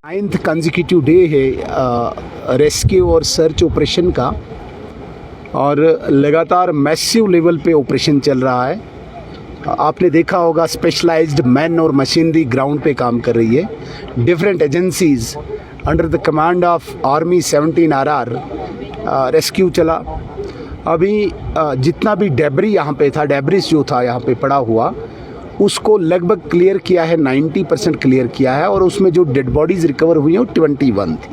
9th consecutive day है rescue और search operation का, और लगातार मैसिव लेवल पे ऑपरेशन चल रहा है। आपने देखा होगा स्पेशलाइज्ड मैन और मशीनरी ग्राउंड पे काम कर रही है। Different agencies under the command of army 17 RR rescue चला। अभी जितना भी डेब्री यहाँ पे था, डेब्रिस जो था यहाँ पे पड़ा हुआ, उसको लगभग क्लियर किया है, 90% क्लियर किया है, और उसमें जो डेड बॉडीज़ रिकवर हुई हैं वो 21 थी।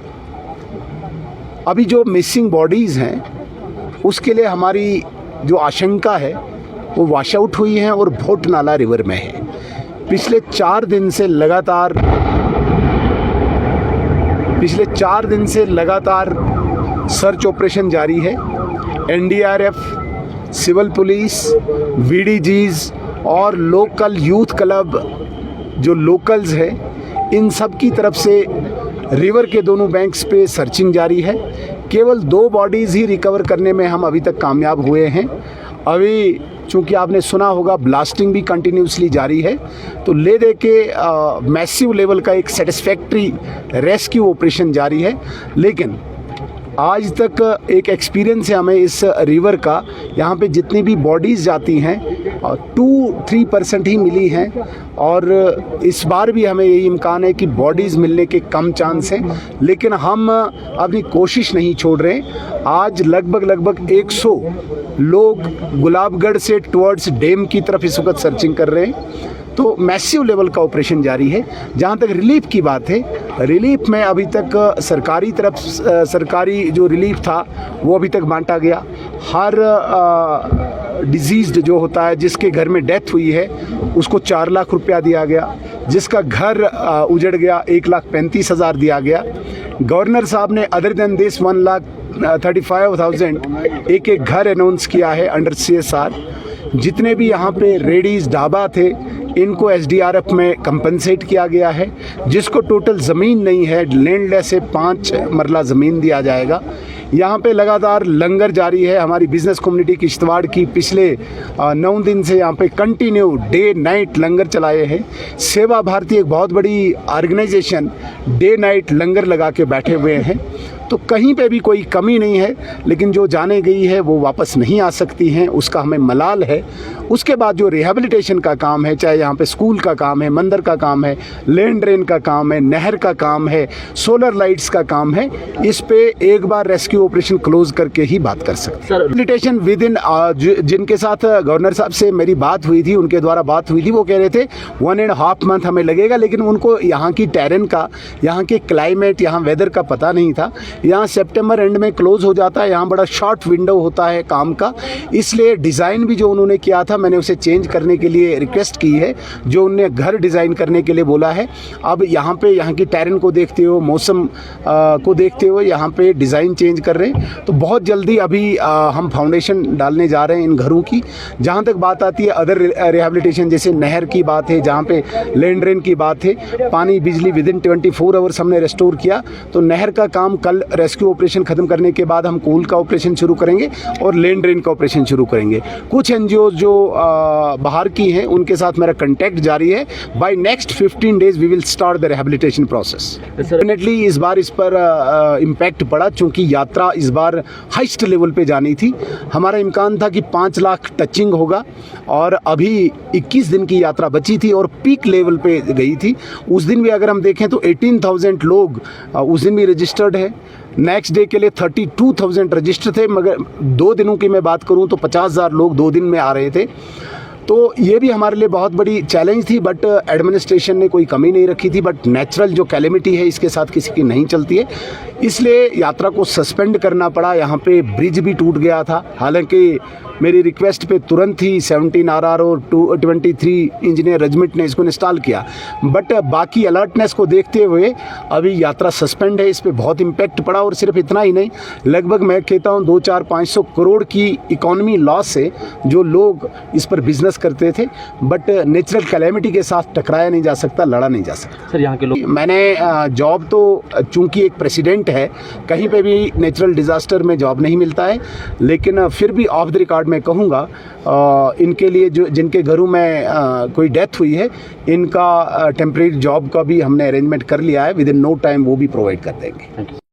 अभी जो मिसिंग बॉडीज़ हैं उसके लिए हमारी जो आशंका है वो वॉश आउट हुई हैं और भोट नाला रिवर में है। पिछले 4 दिन से लगातार सर्च ऑपरेशन जारी है। NDRF, सिविल पुलिस, VDGs और लोकल यूथ क्लब जो लोकल्स हैं, इन सब की तरफ से रिवर के दोनों बैंक्स पे सर्चिंग जारी है। केवल 2 बॉडीज़ ही रिकवर करने में हम अभी तक कामयाब हुए हैं। अभी चूँकि आपने सुना होगा ब्लास्टिंग भी कंटिन्यूसली जारी है, तो ले दे के मैसिव लेवल का एक सेटिस्फैक्ट्री रेस्क्यू ऑपरेशन जारी है। लेकिन आज तक एक एक्सपीरियंस है हमें इस रिवर का, यहाँ पे जितनी भी बॉडीज़ जाती हैं 2-3% ही मिली हैं, और इस बार भी हमें यही इम्कान है कि बॉडीज़ मिलने के कम चांस हैं। लेकिन हम अपनी कोशिश नहीं छोड़ रहे। आज लगभग 100 लोग गुलाबगढ़ से टुवर्ड्स डैम की तरफ इस वक्त सर्चिंग कर रहे हैं। तो मैसिव लेवल का ऑपरेशन जारी है। जहाँ तक रिलीफ की बात है, रिलीफ में अभी तक सरकारी जो रिलीफ था वो अभी तक बांटा गया। हर डिजीज़्ड जो होता है, जिसके घर में डेथ हुई है, उसको 4 लाख रुपया दिया गया। जिसका घर उजड़ गया 1,35,000 दिया गया। गवर्नर साहब ने अदर देन दिस 1,35,000 एक घर अनाउंस किया है अंडर CSR। जितने भी यहाँ पे रेडीज़ ढाबा थे, इनको SDRF में कंपनसेट किया गया है। जिसको टोटल ज़मीन नहीं है, लैंडलेस है, 5 मरला ज़मीन दिया जाएगा। यहाँ पे लगातार लंगर जारी है। हमारी बिज़नेस कम्युनिटी किश्तवाड़ की पिछले 9 दिन से यहाँ पे कंटिन्यू डे नाइट लंगर चलाए हैं। सेवा भारती एक बहुत बड़ी ऑर्गेनाइजेशन डे नाइट लंगर लगा के बैठे हुए हैं। तो कहीं पे भी कोई कमी नहीं है, लेकिन जो जाने गई है वो वापस नहीं आ सकती हैं, उसका हमें मलाल है। उसके बाद जो रिहैबिलिटेशन का काम है, चाहे यहाँ पे स्कूल का काम है, मंदिर का काम है, लेन ड्रेन का काम है, नहर का काम है, सोलर लाइट्स का काम है, इस पे एक बार रेस्क्यू ऑपरेशन क्लोज करके ही बात कर सकते हैं। रिहैबिलिटेशन विद इन जिनके साथ गवर्नर साहब से मेरी बात हुई थी, उनके द्वारा बात हुई थी, वो कह रहे थे 1.5 मंथ हमें लगेगा। लेकिन उनको यहाँ की टेरेन का, यहाँ के क्लाइमेट, यहाँ वेदर का पता नहीं था। यहाँ सितंबर एंड में क्लोज हो जाता है, यहाँ बड़ा शॉर्ट विंडो होता है काम का। इसलिए डिज़ाइन भी जो उन्होंने किया था, मैंने उसे चेंज करने के लिए रिक्वेस्ट की है। जो उन्होंने घर डिज़ाइन करने के लिए बोला है, अब यहाँ पे यहाँ की टेरेन को देखते हुए, मौसम को देखते हुए यहाँ पे डिज़ाइन चेंज कर रहे हैं। तो बहुत जल्दी अभी हम फाउंडेशन डालने जा रहे हैं इन घरों की। जहाँ तक बात आती है अदर रिहैबिलिटेशन, जैसे नहर की बात है, जहाँ पे लैंड ड्रेन की बात है, पानी बिजली विद इन 24 आवर्स हमने रेस्टोर किया। तो नहर का काम कल रेस्क्यू ऑपरेशन खत्म करने के बाद हम कूल का ऑपरेशन शुरू करेंगे और लेन ड्रेन का ऑपरेशन शुरू करेंगे। कुछ NGOs जो बाहर की हैं, उनके साथ मेरा कांटेक्ट जारी है। By next 15 days we will start the rehabilitation process. Definitely इस बार इस पर इम्पैक्ट पड़ा, चूँकि यात्रा इस बार हाइस्ट लेवल पे जानी थी। हमारा इम्कान था कि 5 लाख टचिंग होगा, और अभी 21 दिन की यात्रा बची थी और पीक लेवल पे गई थी। उस दिन भी अगर हम देखें तो 18,000 लोग उस दिन भी रजिस्टर्ड है। नेक्स्ट डे के लिए 32,000 रजिस्टर थे, मगर 2 दिनों की मैं बात करूं तो 50,000 लोग 2 दिन में आ रहे थे। तो ये भी हमारे लिए बहुत बड़ी चैलेंज थी, बट एडमिनिस्ट्रेशन ने कोई कमी नहीं रखी थी। बट नेचुरल जो कैलेमिटी है, इसके साथ किसी की नहीं चलती है, इसलिए यात्रा को सस्पेंड करना पड़ा। यहाँ पे ब्रिज भी टूट गया था। हालांकि मेरी रिक्वेस्ट पे तुरंत ही 17 RR और 23 इंजीनियर रेजिमेंट ने इसको इंस्टॉल किया, बट बाकी अलर्टनेस को देखते हुए अभी यात्रा सस्पेंड है। इस पर बहुत इम्पैक्ट पड़ा, और सिर्फ इतना ही नहीं, लगभग मैं कहता हूँ 200-500 करोड़ की इकोनॉमी लॉस है जो लोग इस पर बिजनेस करते थे। बट नेचुरल कैलेमिटी के साथ टकराया नहीं जा सकता, लड़ा नहीं जा सकता। सर यहाँ के लोग, मैंने जॉब तो चूँकि एक प्रेसिडेंट है, कहीं पे भी नेचुरल डिज़ास्टर में जॉब नहीं मिलता है, लेकिन फिर भी ऑफ द रिकॉर्ड मैं कहूँगा इनके लिए जो जिनके घरों में कोई डेथ हुई है, इनका टेम्परेरी जॉब का भी हमने अरेंजमेंट कर लिया है, विद इन नो टाइम वो भी प्रोवाइड कर देंगे।